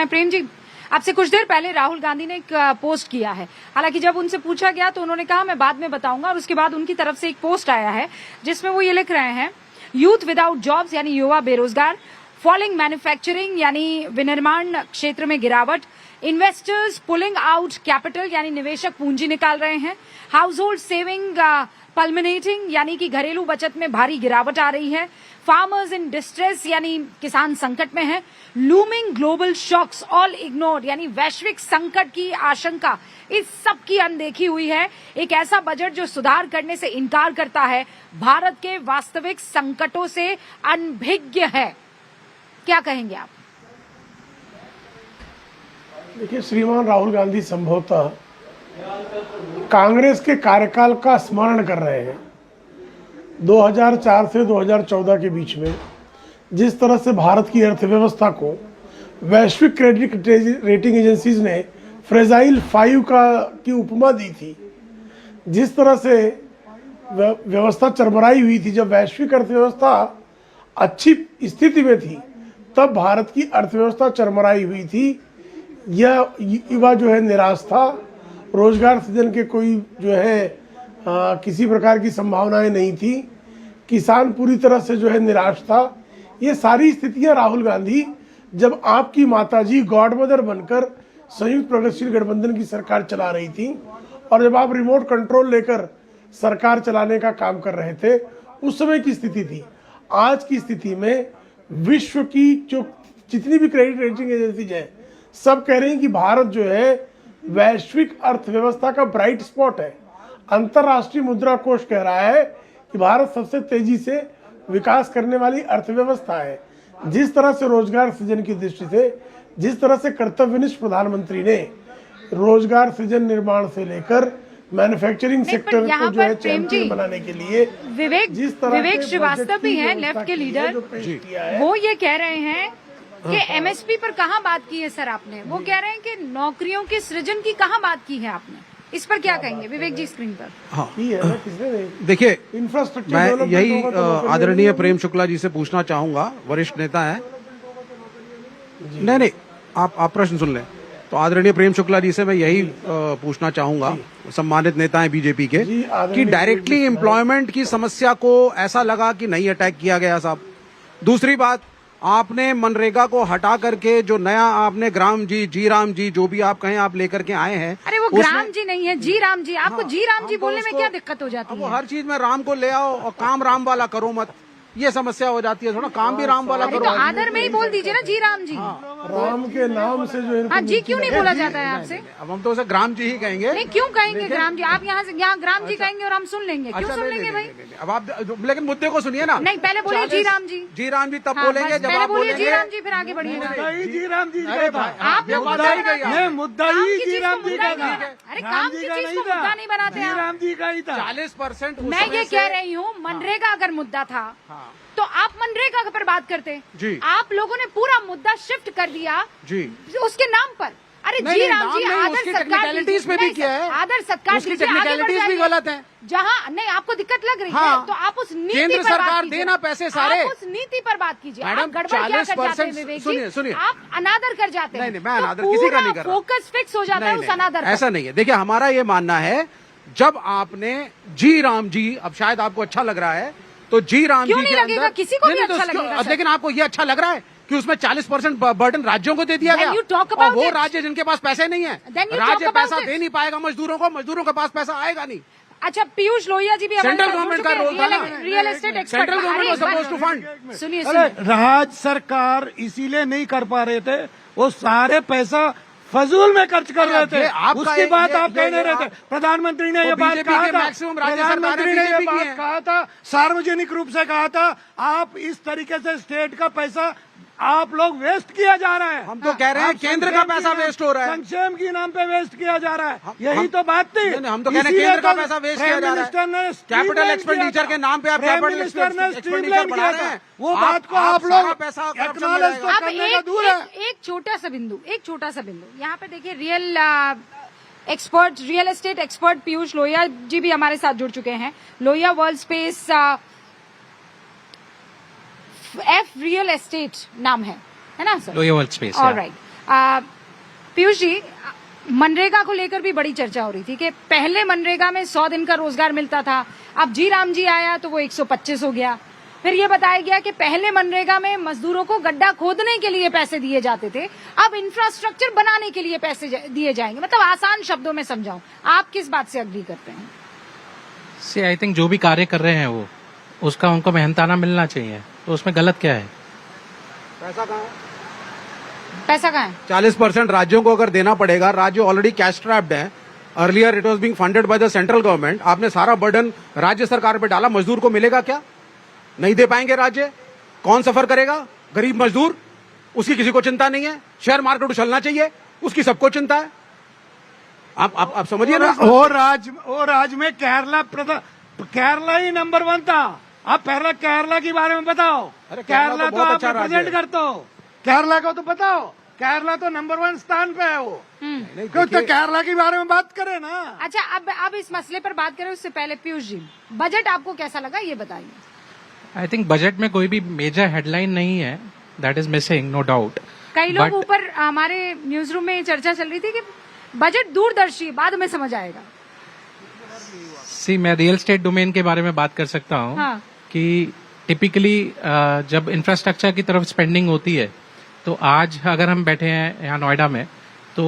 प्रेम जी, आपसे कुछ देर पहले राहुल गांधी ने एक पोस्ट किया है। हालांकि जब उनसे पूछा गया तो उन्होंने कहा मैं बाद में बताऊंगा, और उसके बाद उनकी तरफ से एक पोस्ट आया है जिसमें वो ये लिख रहे हैं, यूथ विदाउट जॉब्स यानी युवा बेरोजगार, फॉलिंग मैन्युफैक्चरिंग यानी विनिर्माण क्षेत्र में गिरावट, इन्वेस्टर्स पुलिंग आउट कैपिटल यानी निवेशक पूंजी निकाल रहे हैं, हाउस होल्ड सेविंग पल्मिनेटिंग यानी कि घरेलू बचत में भारी गिरावट आ रही है, फार्मर्स इन डिस्ट्रेस यानी किसान संकट में है, looming global shocks all ignored यानी वैश्विक संकट की आशंका, इस सब की अनदेखी हुई है। एक ऐसा बजट जो सुधार करने से इनकार करता है, भारत के वास्तविक संकटों से अनभिज्ञ है। क्या कहेंगे आप? देखिए, श्रीमान राहुल गांधी संभवतः कांग्रेस के कार्यकाल का स्मरण कर रहे हैं। 2004 से 2014 के बीच में जिस तरह से भारत की अर्थव्यवस्था को वैश्विक क्रेडिट रेटिंग एजेंसीज ने फ्रेजाइल 5 की उपमा दी थी, जिस तरह से व्यवस्था चरमराई हुई थी, जब वैश्विक अर्थव्यवस्था अच्छी स्थिति में थी तब भारत की अर्थव्यवस्था चरमराई हुई थी। यह युवा जो है निराश था, रोजगार सृजन के कोई जो है किसी प्रकार की संभावनाएं नहीं थी, किसान पूरी तरह से जो है निराश था। ये सारी स्थितियां राहुल गांधी जब आपकी माताजी गॉड मदर बनकर संयुक्त प्रगतिशील गठबंधन की सरकार चला रही थी और जब आप रिमोट कंट्रोल लेकर सरकार चलाने का काम कर रहे थे, उस समय की स्थिति थी। आज की स्थिति में विश्व की जो जितनी भी क्रेडिट रेटिंग एजेंसीज हैं, सब कह रही हैं कि भारत जो है वैश्विक अर्थव्यवस्था का ब्राइट स्पॉट है। अंतर्राष्ट्रीय मुद्रा कोष कह रहा है कि भारत सबसे तेजी से विकास करने वाली अर्थव्यवस्था है। जिस तरह से रोजगार सृजन की दृष्टि से, जिस तरह से कर्तव्यनिष्ठ प्रधानमंत्री ने रोजगार सृजन निर्माण से लेकर मैन्युफैक्चरिंग सेक्टर को जो है चैंपियन बनाने के लिए विवेक श्रीवास्तव भी हैं, लेफ्ट के लीडर, वो ये कह रहे हैं कि एमएसपी पर कहाँ बात की है सर आपने? वो कह रहे हैं कि नौकरियों के सृजन की कहाँ बात की है आपने? इस पर क्या कहेंगे विवेक जी स्क्रीन पर? हाँ, देखिए, इंफ्रास्ट्रक्चर मैं यही आदरणीय प्रेम शुक्ला जी से पूछना चाहूंगा, वरिष्ठ नेता है। नहीं, आप प्रश्न सुन लें। तो आदरणीय प्रेम शुक्ला जी से मैं यही पूछना चाहूंगा, सम्मानित नेता हैं बीजेपी के, कि डायरेक्टली एम्प्लॉयमेंट की समस्या को ऐसा लगा कि नहीं अटैक किया गया साहब। दूसरी बात, आपने मनरेगा को हटा करके जो नया आपने ग्राम जी राम जी जो भी आप कहें आप लेकर के आए हैं। अरे वो ग्राम जी नहीं है, जी राम जी। आपको जी राम जी बोलने में क्या दिक्कत हो जाती है? वो हर चीज में राम को ले आओ और काम राम वाला करो मत, ये समस्या हो जाती है। थोड़ा काम भी राम वाला करो। तो आदर में ही बोल दीजिए ना जी राम जी। राम के नाम से जो हाँ जी क्यों नहीं बोला जाता है आपसे? अब हम तो उसे ग्राम जी ही कहेंगे। नहीं, क्यों कहेंगे ग्राम जी? आप यहाँ ग्राम जी कहेंगे और हम सुन लेंगे। क्यों सुन लेंगे भाई? अब आप लेकिन मुद्दे को सुनिए ना। नहीं, पहले बोलिए जी राम जी। जी राम जी तब बोलेंगे जब आप बोलेंगे जी राम जी, फिर आगे बढ़िए। जी राम जी आप लोग मुद्दा ही जी राम जी का था। अरे काम की चीज को मुद्दा नहीं बनाते जी राम जी का ही था। 40%। मैं ये कह रही हूँ, मनरेगा अगर मुद्दा था तो आप मनरेगा पर बात करते जी। आप लोगों ने पूरा मुद्दा शिफ्ट कर दिया जी उसके नाम पर। अरे जी राम जी, आदर सत्कार पे भी किया है, आदर सत्कार उसकी टेक्निकलिटीज भी गलत है। जहाँ नहीं आपको दिक्कत लग रही है तो आप उस नीति केंद्र पर सरकार देना पैसे सारे, आप उस नीति पर बात कीजिए। मैडम, 40%। सुनिए, आप अनादर कर जाते हैं। नहीं, मैं अनादर किसी का नहीं कर रहा। फोकस फिक्स हो जाता है उस अनादर। ऐसा नहीं है। देखिए, हमारा ये मानना है, जब आपने जी राम जी, अब शायद आपको अच्छा लग रहा है, तो जी राम जी के अंदर किसी को भी अच्छा लगेगा, लेकिन आपको ये अच्छा लग रहा है कि उसमें 40% बर्डन राज्यों को दे दिया गया, और वो राज्य जिनके पास पैसे नहीं है, राज्य पैसा दे नहीं पाएगा मजदूरों को, मजदूरों के पास पैसा आएगा नहीं। अच्छा, पीयूष लोहिया जी भी सेंट्रल गवर्नमेंट का रोल था ना, real estate expert. Central government was supposed to fund. सुनिए, राज्य सरकार इसीलिए नहीं कर पा रहे थे, वो सारे पैसा फजूल में खर्च कर रहे थे। उसकी बात आप कह नहीं रहे थे। प्रधानमंत्री ने ये बात कहा था, प्रधानमंत्री ने ये बात कहा था, सार्वजनिक रूप से कहा था, आप इस तरीके से स्टेट का पैसा आप लोग वेस्ट किया जा रहा है। हम तो कह रहे हैं केंद्र का पैसा वेस्ट हो रहा है, संक्षेम के नाम पे वेस्ट किया जा रहा है। यही तो बात थी। हम तो कह रहे हैं केंद्र का पैसा वेस्ट किया जा रहा है। कैपिटल एक्सपेंडिचर के नाम पे आप कैपिटल एक्सपेंडिचर बढ़ा रहे हैं। वो बात को आप लोग पैसा एक्नॉलेज तो करने का दूर है। एक छोटा सा बिंदु यहाँ पे देखिए, real estate expert Piyush Lohia ji भी हमारे साथ जुड़ चुके हैं। Lohia world space F real estate नाम है ना sir? Lohia world space. Alright. Piyush ji, MNREGA को लेकर भी बड़ी चर्चा हो रही थी कि पहले मनरेगा में 100 दिन का रोजगार मिलता था, अब जी राम जी आया तो वो 125 हो गया। फिर ये बताया गया कि पहले मनरेगा में मजदूरों को गड्ढा खोदने के लिए पैसे दिए जाते थे, अब इंफ्रास्ट्रक्चर बनाने के लिए पैसे दिए जाएंगे। मतलब आसान शब्दों में समझाऊं, आप किस बात से अग्री करते हैं? सी आई थिंक जो भी कार्य कर रहे हैं वो उसका उनको मेहनताना मिलना चाहिए, तो उसमें गलत क्या है? पैसा कहाँ है? पैसा कहाँ है? 40% राज्यों को अगर देना पड़ेगा, राज्य ऑलरेडी कैश ट्रैप्ड है। Earlier it was being funded by the central government. आपने सारा बर्डन राज्य सरकार पे डाला, मजदूर को मिलेगा क्या? नहीं दे पाएंगे राज्य, कौन सफर करेगा? गरीब मजदूर, उसकी किसी को चिंता नहीं है। शेयर मार्केट उछलना चाहिए, उसकी सबको चिंता है। आप समझिए ना। वो राज्य में केरला ही नंबर 1 था। आप पहले केरला के बारे में बताओ। अरे केरला तो तो बहुत आप अच्छा राज्य रिप्रेजेंट है। करते हो, केरला को तो बताओ। केरला तो नंबर 1 स्थान पे है वो। क्यों? तो केरला के बारे में बात करें ना। अच्छा, अब इस मसले पर बात करें उससे पहले पीयूष जी, बजट आपको कैसा लगा ये बताइए। आई थिंक बजट में कोई भी मेजर हेडलाइन नहीं है, that is missing, no doubt. कई लोग ऊपर हमारे न्यूज रूम में चर्चा चल रही थी कि बजट दूरदर्शी, बाद में समझ आएगा। सी, मैं रियल स्टेट डोमेन के बारे में बात कर सकता हूँ। हाँ। कि टिपिकली जब इंफ्रास्ट्रक्चर की तरफ स्पेंडिंग होती है, तो आज अगर हम बैठे हैं यहाँ नोएडा में, तो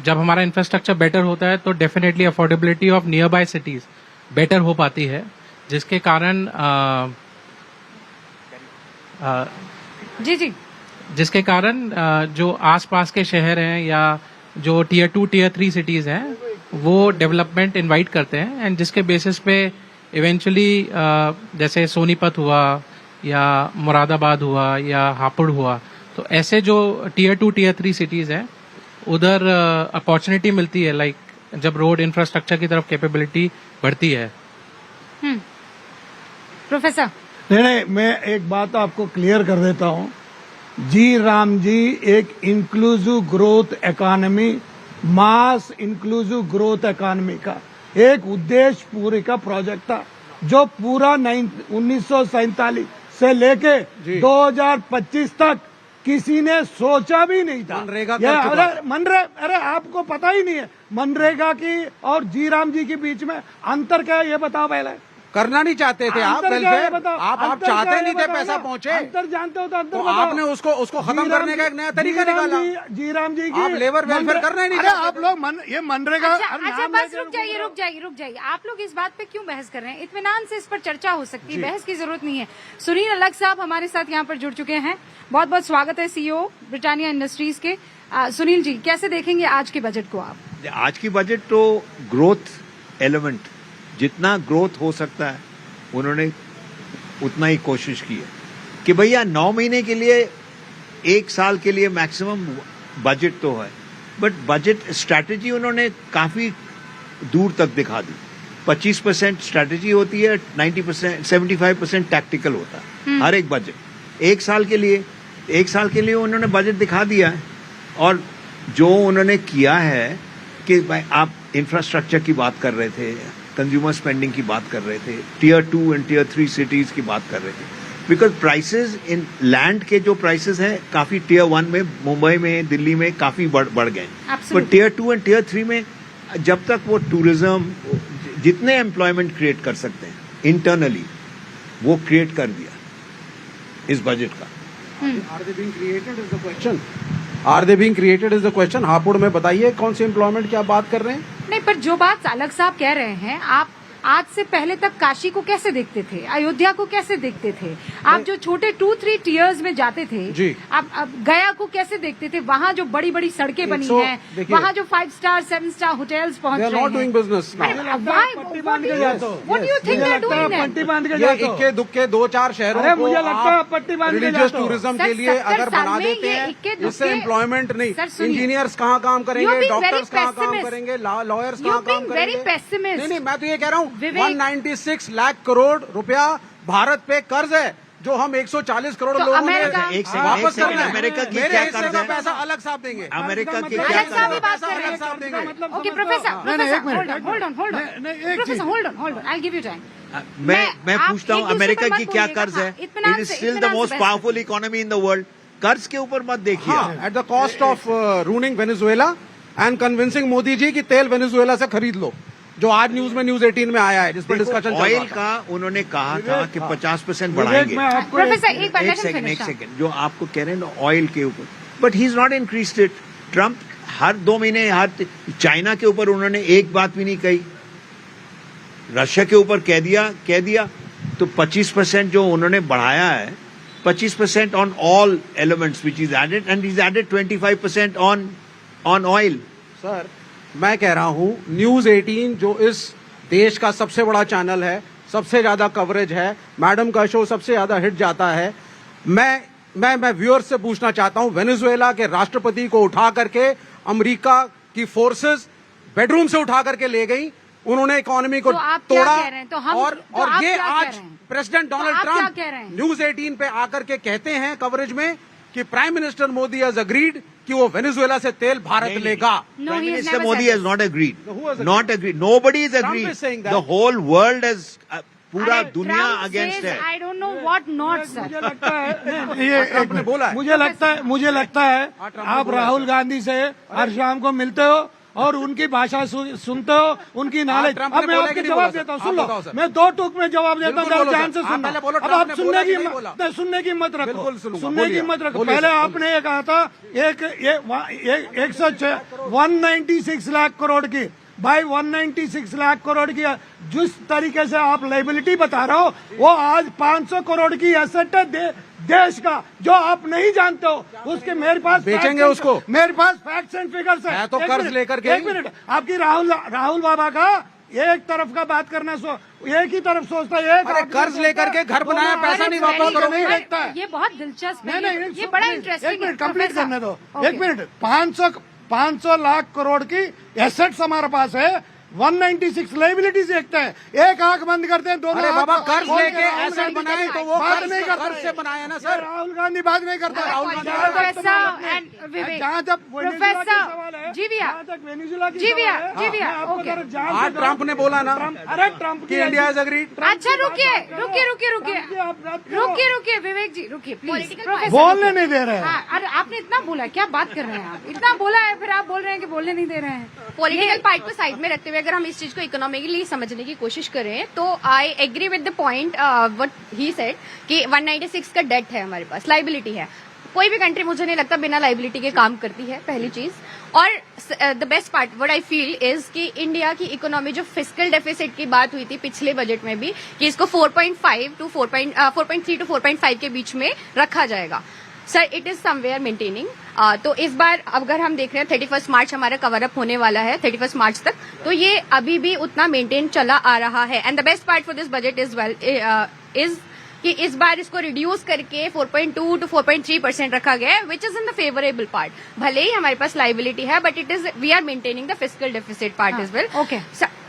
जब हमारा इंफ्रास्ट्रक्चर बेटर होता है तो definitely affordability of near by cities better हो पाती है, जिसके कारण जी जिसके कारण जो आसपास के शहर हैं या जो टियर 2 टियर 3 सिटीज हैं वो डेवलपमेंट इनवाइट करते हैं, एंड जिसके बेसिस पे इवेंचुअली जैसे सोनीपत हुआ या मुरादाबाद हुआ या हापुड़ हुआ, तो ऐसे जो टियर 2 टियर 3 सिटीज हैं उधर अपॉर्चुनिटी मिलती है, लाइक जब रोड इंफ्रास्ट्रक्चर की तरफ कैपेबिलिटी बढ़ती है। प्रोफेसर। नहीं, मैं एक बात आपको क्लियर कर देता हूँ। जी राम जी एक इंक्लूसिव ग्रोथ इकोनॉमी, मास इंक्लूसिव ग्रोथ इकोनॉमी का एक उद्देश्य पूरे का प्रोजेक्ट था, जो पूरा 1947 से लेके 2025 तक किसी ने सोचा भी नहीं था। अरे आपको पता ही नहीं है मनरेगा की और जी राम जी के बीच में अंतर क्या है, ये बताओ पहले। करना नहीं चाहते थे आप वेलफेयर, आप चाहते नहीं थे पैसा पहुंचे। अंतर जानते हो तो अंतर तो बताओ। आपने उसको खत्म करने का एक नया तरीका निकाला। जी राम जी की आप लेबर वेलफेयर करना ही नहीं अरे चाहते आप लोग ये मनरेगा। अच्छा बस रुक जाइए। आप लोग इस बात पे क्यों बहस कर रहे हैं? इत्मीनान से इस पर चर्चा हो सकती है, बहस की जरूरत नहीं है। सुनील अलग साहब हमारे साथ यहाँ पर जुड़ चुके हैं, बहुत बहुत स्वागत है सीईओ ब्रिटानिया इंडस्ट्रीज के। सुनील जी, कैसे देखेंगे आज के बजट को आप? आज की बजट तो ग्रोथ एलिमेंट, जितना ग्रोथ हो सकता है उन्होंने उतना ही कोशिश की है कि भैया 9 महीने के लिए, 1 साल के लिए मैक्सिमम बजट तो है, बट बजट स्ट्रैटेजी उन्होंने काफी दूर तक दिखा दी। 25% स्ट्रैटेजी होती है, 90% 75% टैक्टिकल होता है हर एक बजट। 1 साल के लिए उन्होंने बजट दिखा दिया है। और जो उन्होंने किया है कि भाई आप इंफ्रास्ट्रक्चर की बात कर रहे थे, कंज्यूमर स्पेंडिंग की बात कर रहे थे, टियर 2 एंड टियर 3 सिटीज की बात कर रहे थे, बिकॉज प्राइसेस इन लैंड के जो प्राइसेस हैं काफी टियर 1 में, मुंबई में, दिल्ली में काफी बढ़ गए। पर टियर 2 एंड टियर 3 में जब तक वो टूरिज्म, जितने एम्प्लॉयमेंट क्रिएट कर सकते हैं इंटरनली, वो क्रिएट कर दिया इस बजट का। Are they being created is the question. Are they being created is the question. Hapur में बताइए कौन सी एम्प्लॉयमेंट की आप बात कर रहे हैं? नहीं, पर जो बात अलग साहब कह रहे हैं, आप आज से पहले तक काशी को कैसे देखते थे, अयोध्या को कैसे देखते थे, आप जो छोटे 2-3 टियर्स में जाते थे जी, आप गया को कैसे देखते थे, वहाँ जो बड़ी बड़ी सड़कें बनी हैं, वहाँ जो 5 स्टार 7 स्टार होटल्स पहुंच रहे हैं। Not doing business what do you think they are doing that? पट्टी बांध के ये जाते हो। इक्के दुक्के 2-4 शहरों अरे को मुझे लगता है पट्टी बांध के रिलीजियस जाते हो। टूरिज्म सर, के लिए 70 अगर साल बना में देते ये हैं, इक्के दुक्के- इससे एम्प्लॉयमेंट नहीं, सर, सुनिए। इंजीनियर्स कहाँ काम You करेंगे, are being very डॉक्टर्स कहाँ काम pessimist. करेंगे, लॉयर्स You कहाँ are being काम very करेंगे? pessimist. नहीं, मैं तो ये कह रहा हूँ विवेक- 196 लाख करोड़ रुपया भारत पे कर्ज है, जो हम 140 करोड़ तो लोगों ने अमेरिका- वापस करना है। अमेरिका की मेरे क्या हिस्से कर्ज का है? पैसा अलग साहब देंगे। अमेरिका की क्या अलग साहब भी कर्ज बात है? कर रहे अलग साहब देंगे। हैं। ओके प्रोफेसर, होल्ड ऑन, मैं पूछता हूँ अमेरिका की क्या कर्ज है? It is still the most powerful economy in the world. कर्ज के ऊपर मत देखिए। At the cost of running Venezuela and convincing Modi ji कि तेल वेनेजुएला से खरीद लो, जो आज न्यूज 18 में आया है, जिस पर डिस्कशन चल रहा ऑयल था। का उन्होंने कहा था कि 50% बढ़ाएंगे। प्रोफेसर एक एक सेकंड जो आपको कह रहे हैं ना ऑयल के ऊपर, but he is not increased it. Trump हर 2 महीने चाइना के ऊपर उन्होंने एक बात भी नहीं कही, रशिया के ऊपर कह दिया। तो 25% जो उन्होंने बढ़ाया है, 25% on all elements which is added, and is added 25% on oil. Sir मैं कह रहा हूं न्यूज 18 जो इस देश का सबसे बड़ा चैनल है, सबसे ज्यादा कवरेज है, मैडम का शो सबसे ज्यादा हिट जाता है। मैं व्यूअर्स से पूछना चाहता हूं, वेनेजुएला के राष्ट्रपति को उठा करके अमेरिका की फोर्सेस बेडरूम से उठा करके ले गई, उन्होंने इकोनॉमी को तो आप क्या तोड़ा। कह रहे हैं? तो हम- और तो आप ये क्या कह आज रहे हैं? प्रेसिडेंट डोनाल्ड आप क्या ट्रंप कह रहे हैं? न्यूज 18 पे आकर के कहते हैं कवरेज में कि prime minister Modi has agreed कि वो वेनेजुएला से तेल भारत लेगा। No, Prime he has Minister never Modi said has not agreed. Who has agreed? Not agreed. Nobody is Trump agreed. is saying that. The whole world has पूरा अरे, दुनिया Trump against says, है। I don't know what not, sir. मुझे लगता है ये Trump ने बोला है। मुझे लगता है ट्रम्प ने आप बोला है। राहुल गांधी से हर शाम को मिलते हो और उनकी भाषा सुनते हो, उनकी नॉलेज। ट्रम्प ने अब मैं बोला आपको कि नहीं जवाब बोला देता हूँ, सर? सुन आप बताओ लो, सर। मैं 2 टूक में जवाब देता हूँ, बिल्कुल बोलो ध्यान सर। से आप सुनना। पहले बोलो, अब ट्रम्प आप ने सुनने बोला की कि नहीं बोला? सुनने की मत रखो, बिल्कुल सुनूंगा, सुनने की बोलिए। मत रखो। बोलिए पहले सर, आपने ये कहा था 196 लाख करोड़ की, भाई 196 लाख करोड़ की जिस तरीके से आप लाइबिलिटी बता रहे हो, वो आज 500 करोड़ की एसेट है देश का, जो आप नहीं जानते हो। उसके मेरे पास बेचेंगे facts उसको? मेरे पास फैक्ट्स एंड फिगर्स है। है तो एक कर्ज मिनट, लेकर के। एक मिनट, आपकी राहुल बाबा का एक तरफ का बात करना एक ही तरफ सोचता है। अरे कर्ज लेकर के घर बनाया, पैसा नहीं वापस करोगे। नहीं देखता है। ये बहुत दिलचस्प है, नहीं, ये बड़ा इंटरेस्टिंग एक है। Minute complete professor. करने दो, Okay. एक मिनट। 500 लाख करोड़ की एसेट्स हमारे पास है, 196 लाइबिलिटीज देखते हैं, एक आंख बंद करते हैं, दोनों अरे आंख बाबा, खोल कर्ज के लेके राहुल एसेट गांधी बनाए तो वो बात कर्ज नहीं करते। कर्ज से बनाए ना ये सर। राहुल गांधी बात नहीं करता। प्रोफेसर एंड विवेक, जहाँ तक वेनेजुएला की प्रोफेसर, सवाल है, जी भैया, जहाँ तक वेनेजुएला की जी भैया, सवाल है, जी भैया, मैं आपको ओके। जरा जान से आज जवाब ट्रम्प ने बोला ना अरे ट्रम्प कि इंडिया हैज अग्रीड। अच्छा रुकिए विवेक जी, रुकिए प्लीज। प्रोफेसर बोलने नहीं दे रहे हैं। हाँ, अरे आपने इतना बोला, क्या बात कर रहे हैं आप? इतना बोला है, फिर आप बोल रहे हैं कि बोलने नहीं दे रहे हैं। पॉलिटिकल पार्ट को साइड में रखते हुए अगर हम इस चीज को इकोनॉमिकली समझने की कोशिश करें तो I agree with the point what he said कि 196 का डेट है हमारे पास, लाइबिलिटी है। कोई भी कंट्री मुझे नहीं लगता बिना लाइबिलिटी के काम करती है, पहली चीज। और the best part what I feel is कि इंडिया की इकोनॉमी, जो फिस्कल डेफिसिट की बात हुई थी पिछले बजट में भी, कि इसको 4.3 टू 4.5 के बीच में रखा जाएगा। Sir it is somewhere maintaining. तो इस बार अगर हम देख रहे हैं 31 मार्च हमारा कवर अप होने वाला है, 31 मार्च तक, तो ये अभी भी उतना मेंटेन चला आ रहा है। And the best part for this budget is कि इस बार इसको रिड्यूस करके 4.2 टू 4.3% रखा गया है, which is in the favourable part. भले ही हमारे पास लाइबिलिटी है, but it is we are maintaining the fiscal deficit part is well. okay.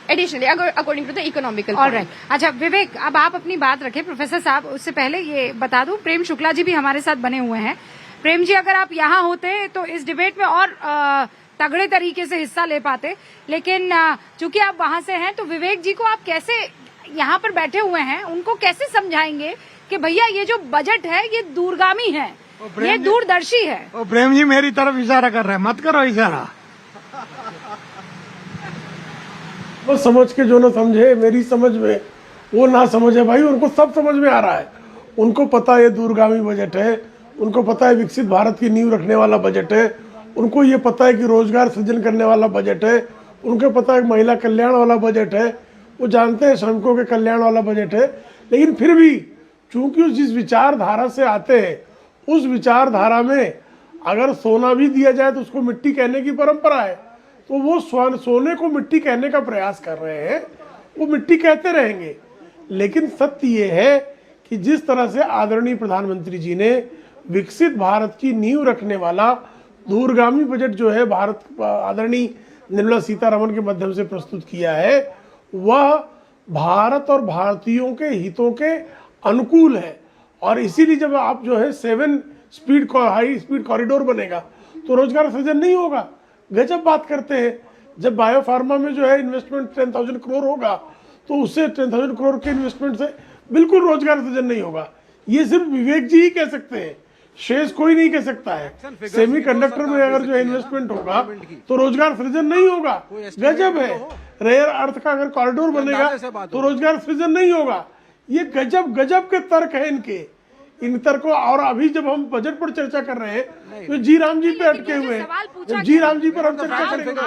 Additionally according to the economical. Alright, अच्छा विवेक, अब आप अपनी बात रखें। प्रोफेसर साहब, उससे पहले ये बता दूं, प्रेम शुक्ला जी भी हमारे साथ बने हुए हैं। प्रेम जी, अगर आप यहाँ होते तो इस डिबेट में और तगड़े तरीके से हिस्सा ले पाते, लेकिन चूंकि आप वहां से हैं, तो विवेक जी को आप कैसे, यहाँ पर बैठे हुए हैं, उनको कैसे समझाएंगे कि भैया ये जो बजट है ये दूरगामी है, ये दूरदर्शी है? ओ प्रेम जी मेरी तरफ इशारा कर रहे हैं, मत करो इशारा। बस समझ के जो ना समझे, मेरी समझ में वो ना समझे भाई, उनको सब समझ में आ रहा है। उनको पता है ये दूरगामी बजट है, उनको पता है विकसित भारत की नींव रखने वाला बजट है, उनको ये पता है कि रोजगार सृजन करने वाला बजट है, उनको पता है कि महिला कल्याण वाला बजट है, वो जानते हैं श्रमिकों के कल्याण वाला बजट है। लेकिन फिर भी चूंकि जिस विचारधारा से आते हैं, उस विचारधारा में अगर सोना भी दिया जाए तो उसको मिट्टी कहने की परंपरा है, तो वो सोने को मिट्टी कहने का प्रयास कर रहे हैं। वो मिट्टी कहते रहेंगे, लेकिन सत्य ये है कि जिस तरह से आदरणीय प्रधानमंत्री जी ने विकसित भारत की नींव रखने वाला दूरगामी बजट जो है भारत आदरणीय निर्मला सीतारमण के माध्यम से प्रस्तुत किया है, वह भारत और भारतीयों के हितों के अनुकूल है। और इसीलिए जब आप जो है 7 स्पीड हाई स्पीड कॉरिडोर बनेगा तो रोजगार सृजन नहीं होगा। गजब बात करते हैं। जब बायो फार्मा में जो है इन्वेस्टमेंट 10,000 करोड़ होगा तो उससे 10,000 करोड़ के इन्वेस्टमेंट से बिल्कुल रोजगार सृजन नहीं होगा। ये सिर्फ विवेक जी ही कह सकते हैं, शेष कोई नहीं कह सकता है। सेमी कंडक्टर में अगर जो इन्वेस्टमेंट होगा तो रोजगार सृजन नहीं होगा। गजब है। रेयर अर्थ का अगर कॉरिडोर बनेगा तो रोजगार सृजन नहीं होगा। ये गजब गजब के तर्क है इनके। इन तर्कों, और अभी जब हम बजट पर चर्चा कर रहे हैं तो जी राम जी पे अटके हुए हैं। जब जी राम जी पर हम चर्चा करेंगे